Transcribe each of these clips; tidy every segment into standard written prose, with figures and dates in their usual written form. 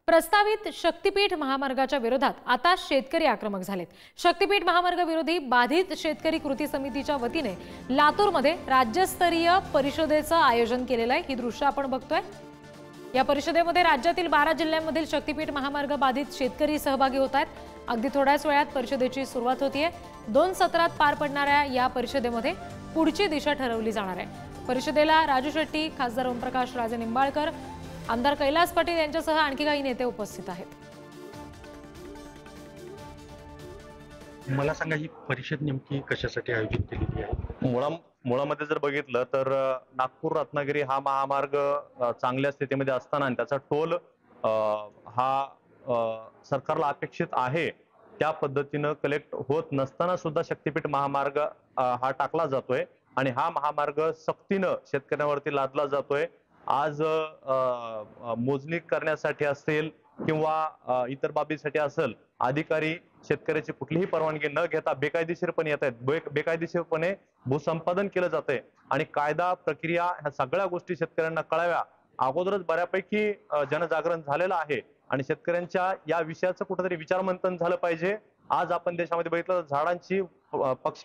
प्रस्तावित शक्तीपीठ महामार्गाच्या विरोधात आता शेतकरी आक्रमक झालेत। शक्तीपीठ महामार्ग विरोधी बाधित शेतकरी कृती समितीच्या वतीने लातूरमध्ये राज्यस्तरीय परिषदेचं आयोजन केलेलं आहे। ही दृश्य आपण बघतोय। या परिषदेमध्ये राज्यातील 12 जिल्ह्यांमधील शक्तीपीठ महामार्ग बाधित शेतकरी सहभागी होत आहेत। अगदी थोड्याच वेळात परिषदेची सुरुवात होतीये। 2 सत्रात पार पडणाऱ्या या परिषदेमध्ये पुढची दिशा ठरवली जाणार आहे। परिषदेला राजू शेट्टी, खासदार ओमप्रकाश राजे निंबाळकर, आमदार कैलास पाटील यांच्यासह आणखी काही नेते उपस्थित आहेत। मला सांगा, ही परिषद नेमकी कशासाठी आयोजित केलेली आहे? मुळामध्ये जर बघितलं तर नागपूर रत्नागिरी हा महामार्ग चांगल्या स्थितीमध्ये असताना आणि त्याचा टोल हा सरकारला अपेक्षित आहे त्या पद्धतीनं कलेक्ट होत नसताना सुद्धा शक्तीपीठ महामार्ग हा टाकला जातोय आणि हा महामार्ग सक्तीनं शेतकऱ्यांवरती लादला जातोय। आज मोजणी करण्यासाठी असेल किंवा इतर बाबीसाठी असेल, अधिकारी शेतकऱ्याची कुठलीही परवानगी न घेता बेकायदेशीरपणे येत आहेत। बेकायदेशीरपणे भूसंपादन केलं जातंय आणि कायदा प्रक्रिया ह्या सगळ्या गोष्टी शेतकऱ्यांना कळाव्या अगोदरच बऱ्यापैकी जनजागरण झालेलं आहे आणि शेतकऱ्यांच्या या विषयाचं कुठेतरी विचारमंथन झालं पाहिजे। आज आपण देशामध्ये बघितलं तर झाडांची,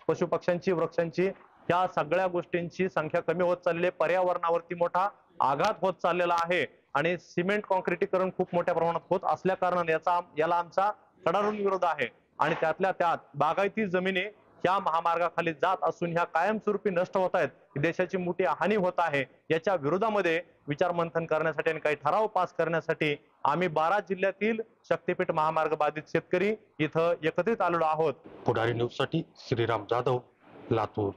पशु पक्ष्यांची, वृक्षांची, या सगळ्या गोष्टींची संख्या कमी होत चाललेली आहे। पर्यावरणावरती मोठा आघात होत चाललेला आहे आणि सिमेंट काँक्रिटीकरण खूप मोठ्या प्रमाणात होत असल्या कारणाने याला आमचा कडाडून विरोध आहे आणि त्यातल्या त्यात बागायती जमिनी ह्या महामार्गाखाली जात असून ह्या कायमस्वरूपी नष्ट होत आहेत। देशाची मोठी हानी होत आहे। याच्या विरोधामध्ये विचारमंथन करण्यासाठी आणि काही ठराव पास करण्यासाठी आम्ही 12 जिल्ह्यातील शक्तीपीठ महामार्ग बाधित शेतकरी इथं एकत्रित आलेलो आहोत। पुढारी न्यूज साठी श्रीराम जाधव, लातूर।